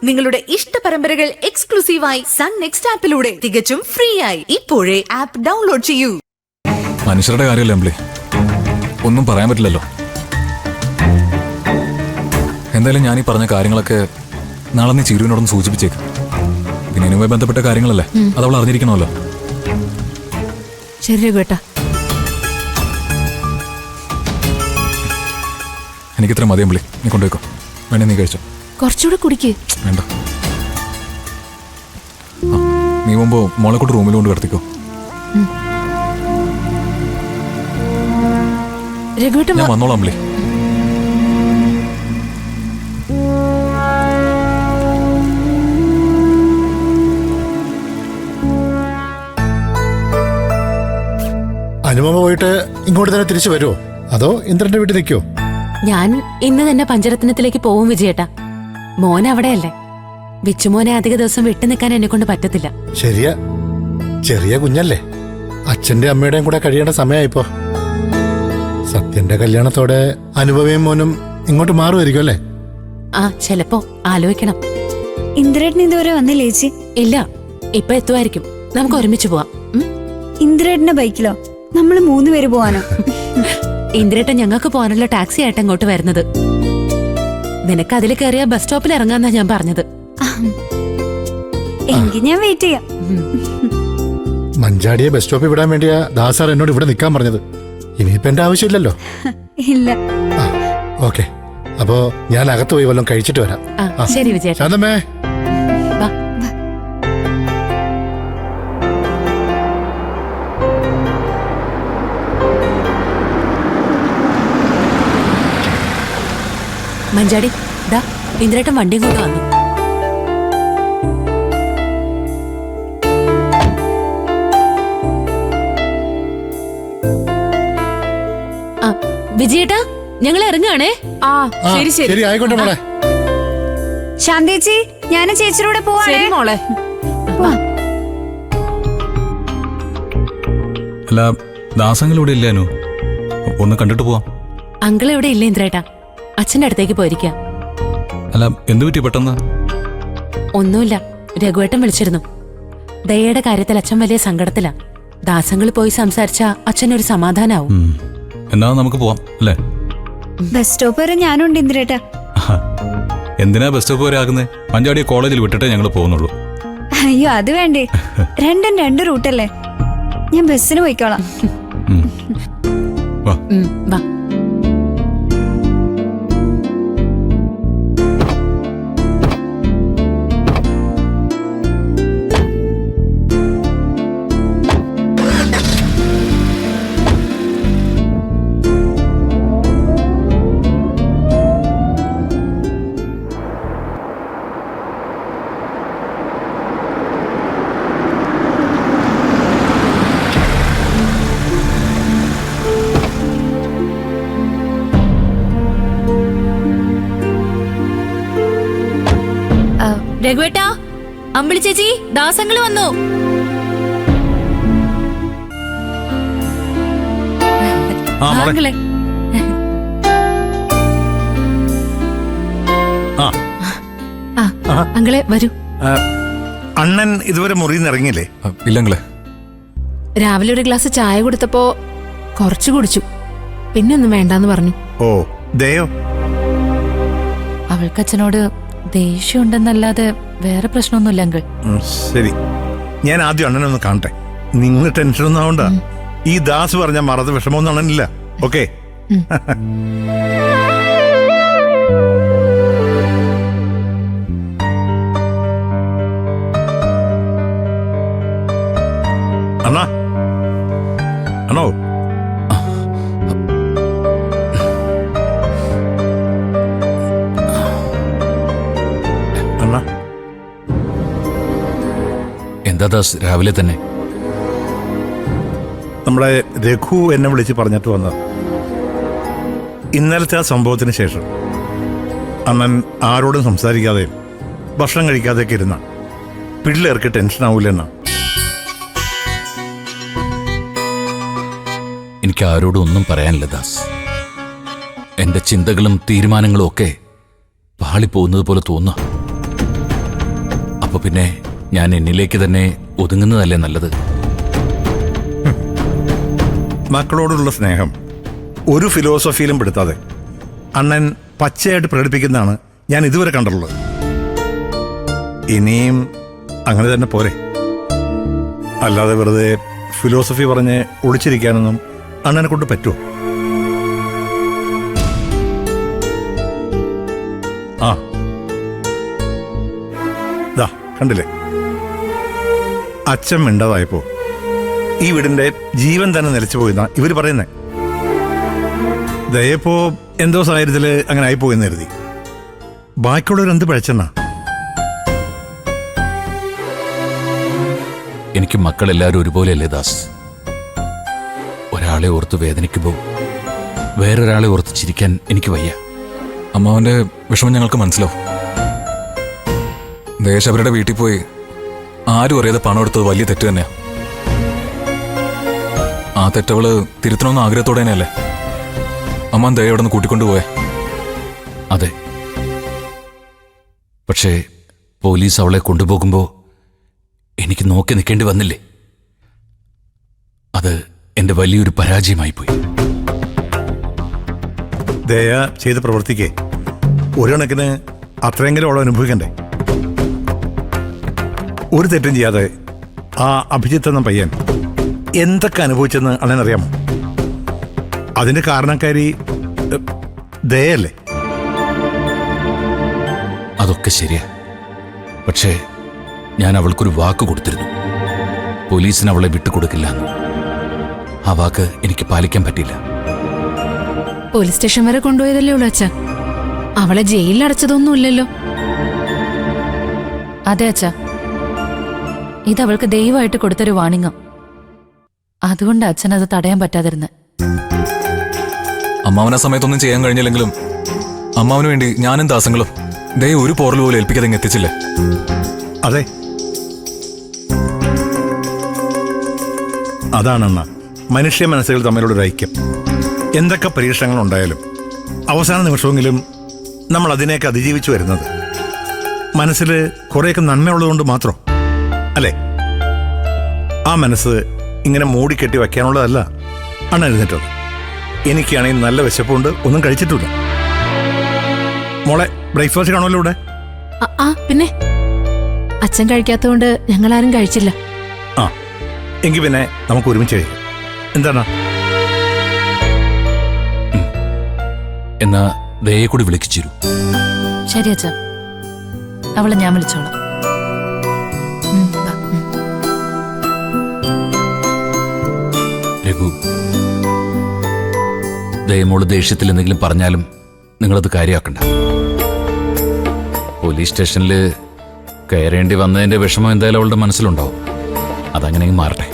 നിങ്ങളുടെ ഇഷ്ട പരമ്പരകൾ എക്സ്ക്ലൂസീവായി സൺ നെക്സ്റ്റ് ആപ്പിലൂടെ തികച്ചും ഫ്രീ ആയി. ഇപ്പോഴേ ആപ്പ് ഡൗൺലോഡ് ചെയ്യൂ. മനുഷ്യരുടെ കാര്യമല്ലേ അമ്പിളി, ഒന്നും പറയാൻ പറ്റില്ലല്ലോ. എന്തായാലും ഞാൻ ഈ പറഞ്ഞ കാര്യങ്ങളൊക്കെ നാളെ നീ ചിരുവിനോടൊന്ന് സൂചിപ്പിച്ചേക്ക്. ഇതിനുമായി ബന്ധപ്പെട്ട കാര്യങ്ങളല്ലേ, അതവൾ അറിഞ്ഞിരിക്കണമല്ലോ. ശരി കേട്ടാ. എനിക്കിത്ര മതി അമ്പിളി, നീ കൊണ്ടുപോയിക്കോ. വേണേ നീ കഴിച്ചോ. കുറച്ചുകൂടെ കുടിക്ക്. വേണ്ട, നീ മുമ്പ് മോളെ കൊണ്ട് റൂമിൽ കൊണ്ട് കിടത്തിക്കോ. ഞാൻ വന്നോളാം അമ്പിളി. അനുപമ പോയിട്ട് ഇങ്ങോട്ട് തന്നെ തിരിച്ചു വരുമോ, അതോ ഇന്ദ്രന്റെ വീട്ടിൽ നിൽക്കോ? ഞാൻ ഇന്ന് തന്നെ പഞ്ചരത്നത്തിലേക്ക് പോവും വിജയേട്ടാ. മോൻ അവിടെയല്ലേ. വിച്ചുമോനെ അധിക ദിവസം വിട്ടു നിൽക്കാൻ എന്നെ കൊണ്ട് പറ്റത്തില്ല. ശരിയാ, ചെറിയ കുഞ്ഞല്ലേ. അച്ഛന്റെ അമ്മയുടെയും കൂടെ കഴിയേണ്ട സമയമായിപ്പോ. സത്യന്റെ കല്യാണത്തോടെ അനുപമയും മോനും ഇങ്ങോട്ട് മാറുമായിരിക്കും അല്ലേ? ആ, ചിലപ്പോ ആലോചിക്കണം. ഇന്ദ്രേട്ടൻ ഇതുവരെ വന്നില്ലേ ചേച്ചി? ഇല്ല, ഇപ്പൊ എത്തുമായിരിക്കും. നമുക്ക് ഒരുമിച്ച് പോവാം. ഇന്ദ്രേട്ടന്റെ ബൈക്കിലോ? നമ്മള് 3 പേര് പോവാനോ? ഇന്ദ്രേട്ടൻ ഞങ്ങൾക്ക് പോകാനുള്ള ടാക്സി ആയിട്ട് അങ്ങോട്ട് വരുന്നത്. നിനക്ക് അതിൽ കയറിയ ബസ് സ്റ്റോപ്പിൽ ഇറങ്ങാന്നാ ഞാൻ പറഞ്ഞത്. എങ്കിൽ ഞാൻ വെയിറ്റ് ചെയ്യാം. മഞ്ചാടിയെ ബസ് സ്റ്റോപ്പിൽ വിടാൻ വേണ്ടിയാ ദാസാർ എന്നോട് ഇവിടെ നിൽക്കാൻ പറഞ്ഞത്. ഇനിയിപ്പോ എന്റെ ആവശ്യമില്ലല്ലോ. ഇല്ല. ഓക്കെ, അപ്പോ ഞാൻ അകത്ത് പോയി വല്ലതും കഴിച്ചിട്ട് വരാം. ശരി വിജയേട്ടാ. ശാന്തമ്മേ. മഞ്ചാടി, ദാ ഇന്ദ്രേട്ടൻ വണ്ടിയും കൊണ്ട് വന്നു. വിജയേട്ടാ, ഞങ്ങൾ ഇറങ്ങാണേ. ശരി ശരി, ആയിക്കോട്ടെ മോളെ. ശാന്തേച്ചി, ഞാൻ ചേച്ചിയുടെ പോവാണേ. മോളെ. അല്ല, ദാസങ്ങളിവിടെ ഇല്ലാനു, ഒന്ന് കണ്ടിട്ട് പോവാം. അങ്കിൾ ഇവിടെ ഇല്ല ഇന്ദ്രേട്ടാ, അച്ഛന്റെ അടുത്തേക്ക് പോയിരിക്കാം. അല്ല, എന്തു പറ്റി പെട്ടെന്ന്? ഒന്നുമില്ല, രഘുവേട്ടൻ വിളിച്ചിരുന്നു. ദയയുടെ കാര്യത്തിൽ അച്ഛൻ വലിയ സങ്കടത്തിലാ. ദാസങ്ങൾ പോയി സംസാരിച്ച അച്ഛനൊരു സമാധാനാവും. എന്നാ നമുക്ക് പോവാം അല്ലേ? ബസ് സ്റ്റോപ്പ് വരെ ഞാനുണ്ട് ഇന്ദ്രേട്ടാ. എന്തിനാ ബസ് സ്റ്റോപ്പ് വരെ ആകുന്നേ? മഞ്ചാടിയെ കോളേജിൽ വിട്ടിട്ടേ ഞങ്ങൾ പോകുന്നുള്ളൂ. അയ്യോ, അത് വേണ്ടേ. രണ്ടും 2 റൂട്ടല്ലേ. ഞാൻ ബസ്സിന് പോയിക്കോളാം. വാ. രഘുവേട്ടാ, അമ്പിളി ചേച്ചി, ദാസങ്ങള് വന്നു. അങ്കിളെ വരൂ. അണ്ണൻ ഇതുവരെ മുറിയിൽ നിന്ന് ഇറങ്ങിയില്ലേ? ഇല്ലങ്ങളെ. രാവിലെ ഒരു ഗ്ലാസ് ചായ കൊടുത്തപ്പോ കുറച്ചു കുടിച്ചു, പിന്നെ ഒന്നും വേണ്ടാന്ന് പറഞ്ഞു. ഓ, ദയോ? അവൾക്ക് അച്ഛനോട് ദേഷ്യമുണ്ടെന്നല്ലാതെ വേറെ പ്രശ്നമൊന്നുമില്ല അങ്കിൾ. ശരി, ഞാൻ ആദ്യം അണ്ണനൊന്ന് കാണട്ടെ. നിങ്ങൾ ടെൻഷനൊന്നും ആവണ്ട. ഈ ദാസ് പറഞ്ഞ മറന്ന് വിഷമമൊന്നും അണ്ണനില്ല. ഓക്കെ. അണ്ണാ, അണ്ണോ. എന്താ ദാസ് രാവിലെ തന്നെ? നമ്മുടെ രഘു എന്നെ വിളിച്ച് പറഞ്ഞിട്ട് വന്നത്. ഇന്നലത്തെ ആ സംഭവത്തിന് ശേഷം അണ്ണൻ ആരോടും സംസാരിക്കാതെയും ഭക്ഷണം കഴിക്കാതെയൊക്കെ ഇരുന്ന പിള്ളേർക്ക് ടെൻഷൻ ആവൂലെന്നാ. എനിക്ക് ആരോടും ഒന്നും പറയാനില്ല ദാസ്. എന്റെ ചിന്തകളും തീരുമാനങ്ങളും ഒക്കെ പാളിപ്പോകുന്നത് പോലെ തോന്നുക. അപ്പൊ പിന്നെ ഞാൻ എന്നിലേക്ക് തന്നെ ഒതുങ്ങുന്നതല്ലേ നല്ലത്? മക്കളോടുള്ള സ്നേഹം ഒരു ഫിലോസഫിയിലും പെടുത്താതെ അണ്ണൻ പച്ചയായിട്ട് പ്രകടിപ്പിക്കുന്നതാണ് ഞാൻ ഇതുവരെ കണ്ടിട്ടുള്ളത്. ഇനിയും അങ്ങനെ തന്നെ പോരെ. അല്ലാതെ വെറുതെ ഫിലോസഫി പറഞ്ഞ് ഒളിച്ചിരിക്കാനൊന്നും അണ്ണനെ കൊണ്ട് പറ്റുമോ? ആ ദാ കണ്ടില്ലേ, അച്ഛൻ മിണ്ടാതായപ്പോ ഈ വീടിന്റെ ജീവൻ തന്നെ നിലച്ചു പോയിന്നാ ഇവര് പറയുന്നേ. ദയപ്പോ എന്തോ സാഹചര്യത്തില് അങ്ങനെ ആയിപ്പോയെന്ന് കരുതി. ബാക്കിയുള്ളവർ എന്ത് പഴച്ചെന്നാ? എനിക്ക് മക്കളെല്ലാവരും ഒരുപോലെയല്ലേ ദാസ്? ഒരാളെ ഓർത്ത് വേദനിക്കുമ്പോൾ വേറൊരാളെ ഓർത്ത് ചിരിക്കാൻ എനിക്ക് വയ്യ. അമ്മാവന്റെ വിഷമം ഞങ്ങൾക്ക് മനസ്സിലാവും. ദേശവരുടെ വീട്ടിൽ പോയി ആരും അറിയാതെ പണം എടുത്തത് വലിയ തെറ്റ് തന്നെയാ. ആ തെറ്റവള് തിരുത്തണമെന്ന് ആഗ്രഹത്തോടെ തന്നെയല്ലേ അമ്മാൻ ദയ അവിടെ നിന്ന് കൂട്ടിക്കൊണ്ടുപോയെ? അതെ, പക്ഷേ പോലീസ് അവളെ കൊണ്ടുപോകുമ്പോ എനിക്ക് നോക്കി നിൽക്കേണ്ടി വന്നില്ലേ? അത് എന്റെ വലിയൊരു പരാജയമായി പോയി. ദയ ചെയ്ത പ്രവർത്തിക്ക് ഒരു കണക്കിന് അത്രയെങ്കിലും അവൾ അനുഭവിക്കണ്ടേ? ഒരു തെറ്റും ചെയ്യാതെ ആ അഭിജിത്ത് എന്ന പയ്യൻ എന്തൊക്കെ അനുഭവിച്ചെന്ന് അണ്ണനറിയാമോ? അതിന്റെ കാരണക്കാരി ദയല്ലേ? അതൊക്കെ ശരിയാ. പക്ഷേ ഞാൻ അവൾക്കൊരു വാക്ക് കൊടുത്തിരുന്നു, പോലീസിന് അവളെ വിട്ടുകൊടുക്കില്ല എന്ന്. ആ വാക്ക് എനിക്ക് പാലിക്കാൻ പറ്റില്ല. പോലീസ് സ്റ്റേഷൻ വരെ കൊണ്ടുപോയതല്ലേ ഉള്ളൂ അച്ഛ. അവളെ ജയിലിൽ അടച്ചതൊന്നുമില്ലല്ലോ. അതെ അച്ഛ, ഇത് അവൾക്ക് ദൈവമായിട്ട് കൊടുത്തൊരു വാണിംഗം. അതുകൊണ്ട് അച്ഛൻ അത് തടയാൻ പറ്റാതിരുന്നത്. അമ്മാവനെ സമയത്തൊന്നും ചെയ്യാൻ കഴിഞ്ഞില്ലെങ്കിലും അമ്മാവന് വേണ്ടി ഞാനും ദാസങ്ങളും ദയ ഒരു പോറൽ പോലും ഏൽപ്പിക്കാതെ ഇങ്ങ് എത്തിച്ചില്ലേ? അതെ, അതാണെന്ന മനുഷ്യ മനസ്സുകൾ തമ്മിലുള്ളൊരു ഐക്യം. എന്തൊക്കെ പരീക്ഷണങ്ങൾ ഉണ്ടായാലും അവസാന നിമിഷമെങ്കിലും നമ്മൾ അതിനെയൊക്കെ അതിജീവിച്ചു വരുന്നത് മനസ്സിൽ കുറേയൊക്കെ നന്മയുള്ളതുകൊണ്ട് മാത്രം അല്ലേ? ആ മനസ്സ് ഇങ്ങനെ മൂടിക്കെട്ടി വയ്ക്കാനുള്ളതല്ല അണ്ണ എഴുന്നേറ്റത്. എനിക്കാണെങ്കിൽ നല്ല വിശപ്പുണ്ട്, ഒന്നും കഴിച്ചിട്ടില്ല. മോളെ ബ്രേക്ക്ഫാസ്റ്റ് കാണുമല്ലോ ഇവിടെ? ആ പിന്നെ അച്ഛൻ കഴിക്കാത്തതുകൊണ്ട് ഞങ്ങളാരും കഴിച്ചില്ല. ആ എങ്കിൽ പിന്നെ നമുക്ക് ഒരുമിച്ച് കഴിക്കാം. എന്താണ്? എന്നാ ദയെ കൂടി വിളിച്ചിരു. ശരി അച്ഛ, അവളെ ഞാൻ വിളിച്ചോളാം. രഘു, ദയമോള് ദേഷ്യത്തിൽ എന്തെങ്കിലും പറഞ്ഞാലും നിങ്ങളത് കാര്യമാക്കണ്ട. പോലീസ് സ്റ്റേഷനിൽ കയറേണ്ടി വന്നതിന്റെ വിഷമം എന്തായാലും അവളുടെ മനസ്സിലുണ്ടാവും. അതങ്ങനെ മാറട്ടെ.